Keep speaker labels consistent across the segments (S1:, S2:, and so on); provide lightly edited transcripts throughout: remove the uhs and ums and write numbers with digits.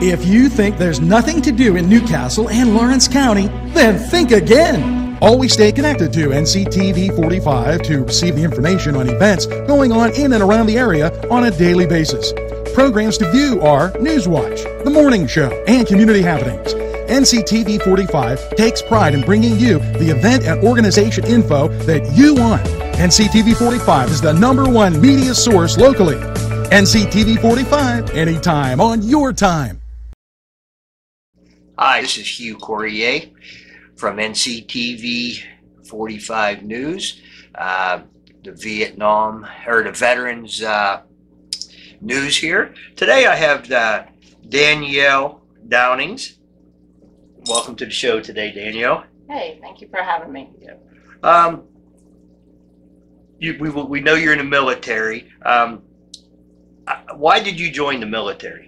S1: If you think there's nothing to do in Newcastle and Lawrence County, then think again. Always stay connected to NCTV45 to receive the information on events going on in and around the area on a daily basis. Programs to view are Newswatch, The Morning Show, and Community Happenings. NCTV45 takes pride in bringing you the event and organization info that you want. NCTV45 is the #1 media source locally. NCTV45, anytime on your time.
S2: Hi, this is Hugh Coryea from NCTV45 News, the Veterans News here. Today I have Danielle Downings. Welcome to the show today, Danielle.
S3: Hey, thank you for having me.
S2: Yeah. We know you're in the military. Why did you join the military?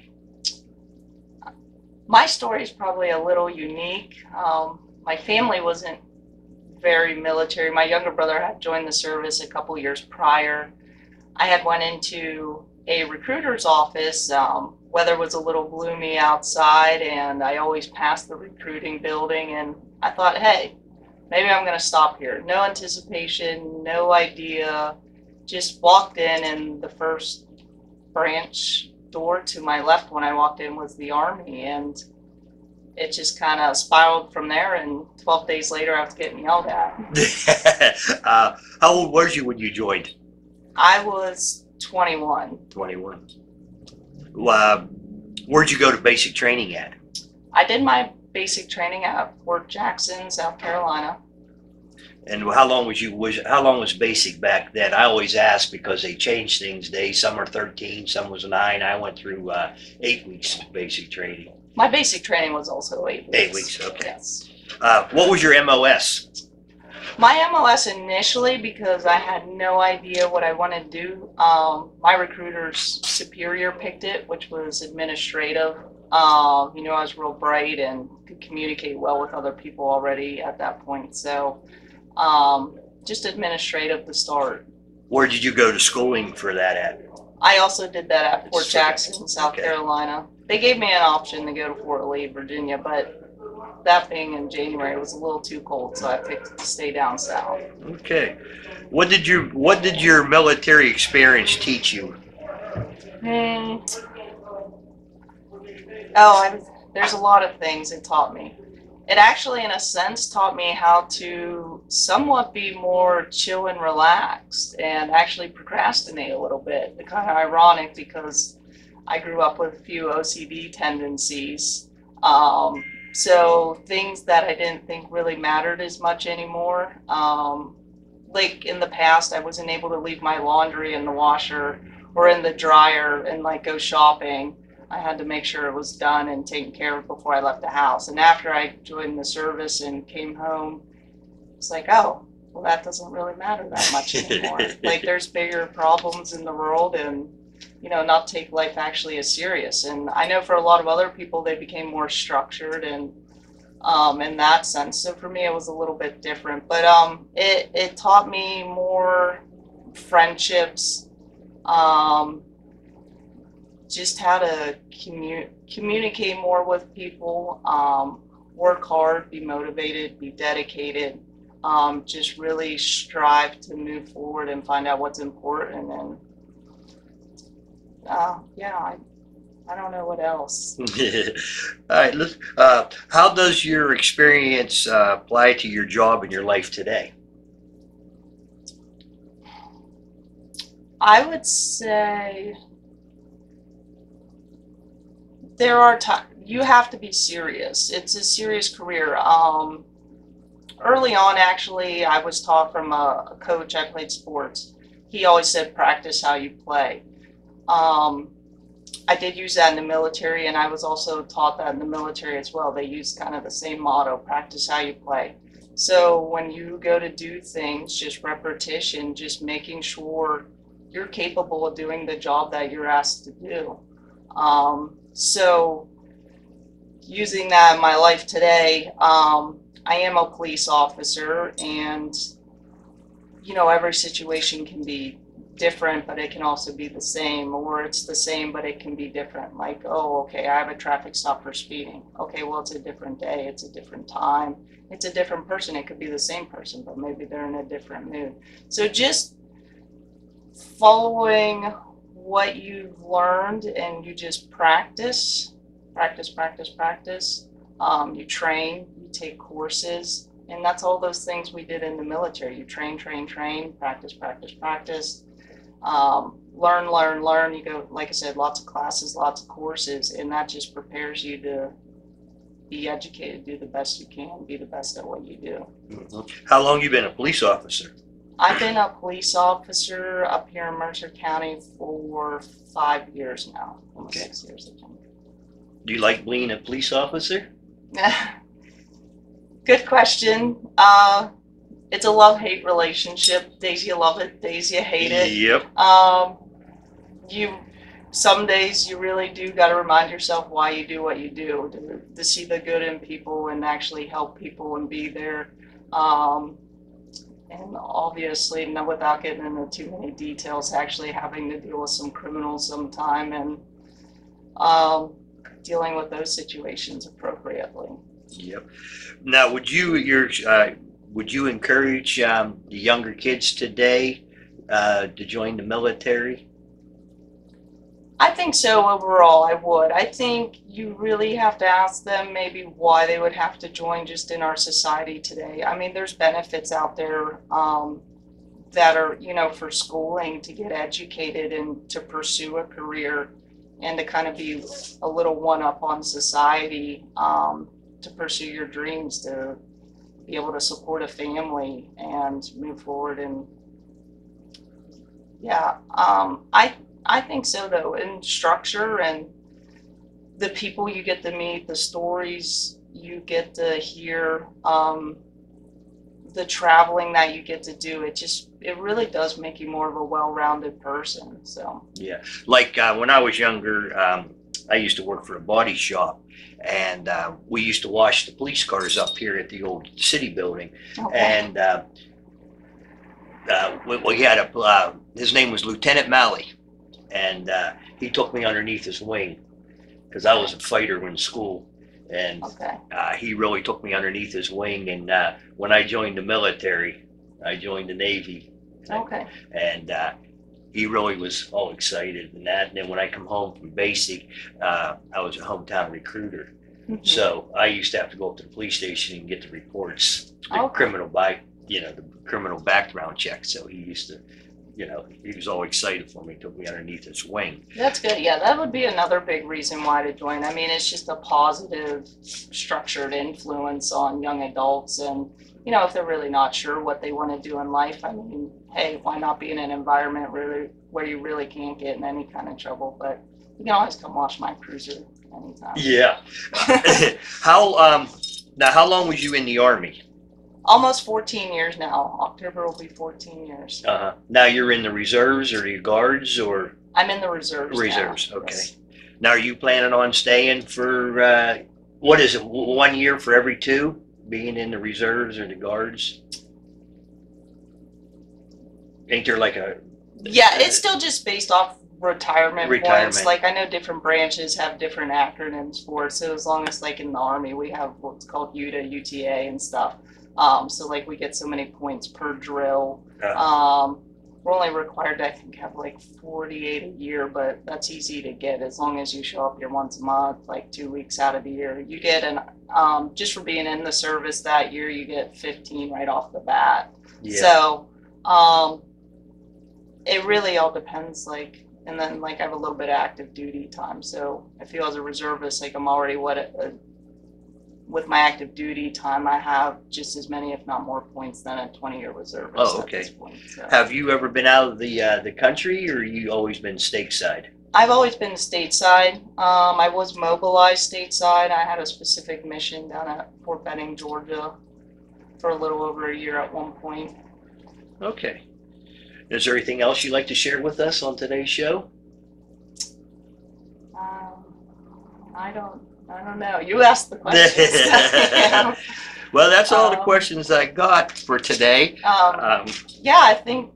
S3: My story is probably a little unique. My family wasn't very military. My younger brother had joined the service a couple years prior. I had went into a recruiter's office. Weather was a little gloomy outside, and I always passed the recruiting building, and I thought, hey, maybe I'm going to stop here. No anticipation, no idea. Just walked in, and the first branch door to my left when I walked in was the Army, and it just kind of spiraled from there, and 12 days later I was getting yelled at.
S2: How old were you when you joined?
S3: I was 21.
S2: 21. Where'd you go to basic training at?
S3: I did my basic training at Fort Jackson, South Carolina.
S2: And how long was basic back then? I always ask because they change things. Some are 13, some was 9. I went through 8 weeks of basic training.
S3: My basic training was also 8 weeks.
S2: 8 weeks, okay.
S3: Yes.
S2: What was your MOS?
S3: My MOS initially, because I had no idea what I wanted to do, my recruiter's superior picked it, which was administrative. I was real bright and could communicate well with other people already at that point. So just administrative to start.
S2: Where did you go to schooling for that at?
S3: I also did that at Fort Jackson, South Carolina. They gave me an option to go to Fort Lee, Virginia, but that being in January, it was a little too cold, so I picked to stay down south.
S2: Okay. What did your military experience teach you?
S3: There's a lot of things it taught me. It actually, in a sense, taught me how to somewhat be more chill and relaxed and actually procrastinate a little bit. It's kind of ironic because I grew up with a few OCD tendencies. So things that I didn't think really mattered as much anymore. Like in the past, I wasn't able to leave my laundry in the washer or in the dryer and go shopping. I had to make sure it was done and taken care of before I left the house. And after I joined the service and came home, it's like, oh, well, that doesn't really matter that much anymore. There's bigger problems in the world, and not take life actually as serious. And I know for a lot of other people, they became more structured and in that sense. So for me, it was a little bit different, but it taught me more friendships, just how to communicate more with people, work hard, be motivated, be dedicated, just really strive to move forward and find out what's important. And I don't know what else.
S2: All right, how does your experience apply to your job and your life today?
S3: I would say there are times you have to be serious. It's a serious career. Early on, actually, I was taught from a coach. I played sports. He always said, practice how you play. I did use that in the military, and I was also taught that in the military as well. They use kind of the same motto, practice how you play. So when you go to do things, just repetition, just making sure you're capable of doing the job that you're asked to do. So using that in my life today, I am a police officer, and every situation can be different, but it can also be the same, or it's the same, but it can be different. Like, oh, okay, I have a traffic stop for speeding. Okay, well, it's a different day, it's a different time, it's a different person. It could be the same person, but maybe they're in a different mood. So just following what you've learned, and you just practice. You train, you take courses, and that's all those things we did in the military. You train, practice. Learn. You go, like I said, lots of classes, lots of courses, and that just prepares you to be educated, do the best you can, be the best at what you do.
S2: Mm-hmm. How long you been a police officer?
S3: I've been a police officer up here in Mercer County for 5 years now, almost 6 years.
S2: Do you like being a police officer?
S3: Good question. It's a love-hate relationship. Days you love it, days you hate it.
S2: Yep.
S3: Some days you really do got to remind yourself why you do what you do, to see the good in people and actually help people and be there. And obviously, without getting into too many details, actually having to deal with some criminals sometime, and dealing with those situations appropriately.
S2: Yep. Now, would you encourage the younger kids today to join the military?
S3: I think so. Overall, I would. I think you really have to ask them maybe why they would have to join just in our society today. I mean, there's benefits out there that are, for schooling, to get educated and to pursue a career, and to kind of be a little one-up on society, to pursue your dreams, to be able to support a family and move forward. And yeah, I think so, though, in structure and the people you get to meet, the stories you get to hear, the traveling that you get to do, it really does make you more of a well-rounded person. So
S2: yeah, like when I was younger, I used to work for a body shop, and we used to wash the police cars up here at the old city building.
S3: Okay.
S2: And we had his name was Lieutenant Malley, and he took me underneath his wing because I was a fighter in school. And he really took me underneath his wing. And when I joined the military, I joined the Navy.
S3: Okay.
S2: And he really was all excited and that. And then when I come home from basic, I was a hometown recruiter. Mm-hmm. So I used to have to go up to the police station and get the reports, the criminal background check. So he used to, he was all excited for me, took me underneath his wing.
S3: That's good. Yeah, that would be another big reason why to join. I mean, it's just a positive, structured influence on young adults. And, if they're really not sure what they want to do in life, I mean, hey, why not be in an environment where you really can't get in any kind of trouble? But you can always come wash my cruiser anytime.
S2: Yeah. How long was you in the Army?
S3: Almost 14 years now. October will be 14 years.
S2: Now you're in the reserves or the guards, or?
S3: I'm in the reserves.
S2: Reserves,
S3: now.
S2: okay.
S3: Yes.
S2: Now, are you planning on staying for, what is it, 1 year for every 2, being in the reserves or the guards? Ain't there like a...
S3: Yeah, it's still just based off retirement points. Like, I know different branches have different acronyms for it. So as long as, like, in the Army, we have what's called UTA, UTA and stuff. So like we get so many points per drill. We're only required to, I think, have like 48 a year, but that's easy to get as long as you show up here once a month, like 2 weeks out of the year. You get just for being in the service that year, you get 15 right off the bat. Yeah. So it really all depends, like, and then like I have a little bit of active duty time. So I feel as a reservist, like I'm already with my active duty time, I have just as many, if not more, points than a 20-year reservist.
S2: Oh, okay.
S3: At this point, so.
S2: Have you ever been out of the country, or you always been stateside?
S3: I've always been stateside. I was mobilized stateside. I had a specific mission down at Fort Benning, Georgia, for a little over a year at one point.
S2: Okay. Is there anything else you'd like to share with us on today's show? I don't know. You asked the questions. Well, that's all the questions I got for today.
S3: Yeah, I think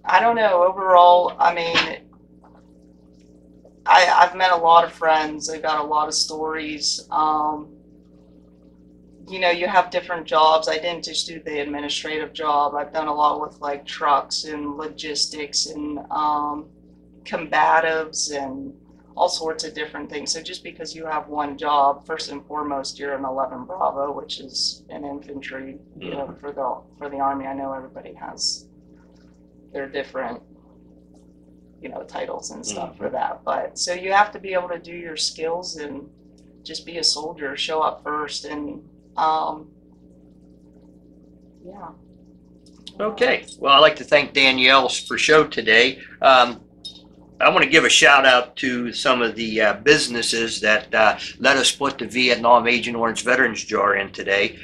S3: I don't know. Overall, I mean, I've met a lot of friends. I've got a lot of stories. You know, you have different jobs. I didn't just do the administrative job. I've done a lot with like trucks and logistics and combatives and all sorts of different things. So just because you have one job, first and foremost, you're an 11 Bravo, which is an infantry, you know, for the Army. I know everybody has their different, you know, titles and stuff for that. But so you have to be able to do your skills and just be a soldier, show up first, and yeah.
S2: Okay. Well, I'd like to thank Danielle for show today. I want to give a shout out to some of the businesses that let us put the Vietnam Agent Orange Veterans Jar in today.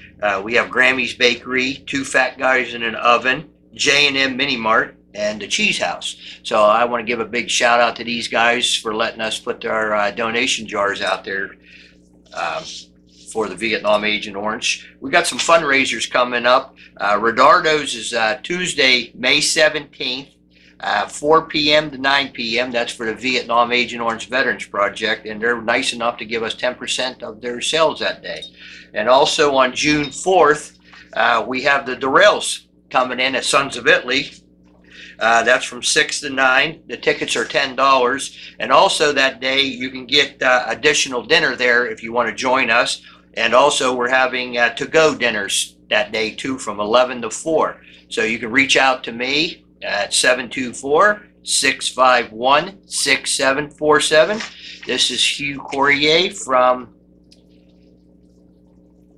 S2: We have Grammy's Bakery, Two Fat Guys in an Oven, J&M Mini Mart, and the Cheese House. So I want to give a big shout out to these guys for letting us put our donation jars out there for the Vietnam Agent Orange. We got some fundraisers coming up. Rodardo's is Tuesday, May 17th. 4 p.m. to 9 p.m. That's for the Vietnam Agent Orange Veterans Project, and they're nice enough to give us 10% of their sales that day. And also on June 4th, we have the Durrells coming in at Sons of Italy. That's from 6 to 9. The tickets are $10. And also that day, you can get additional dinner there if you want to join us. And also we're having to-go dinners that day too, from 11 to 4. So you can reach out to me at 724-651-6747. This is Hugh Coryea from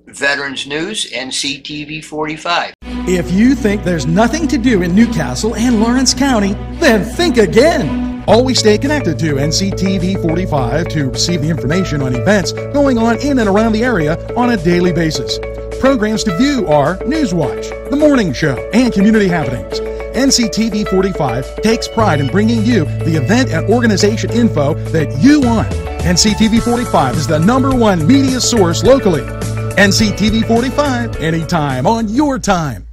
S2: Veterans News, NCTV45.
S1: If you think there's nothing to do in Newcastle and Lawrence County, then think again. Always stay connected to NCTV45 to receive the information on events going on in and around the area on a daily basis. Programs to view are Newswatch, The Morning Show, and Community Happenings. NCTV45 takes pride in bringing you the event and organization info that you want. NCTV45 is the #1 media source locally. NCTV45, anytime on your time.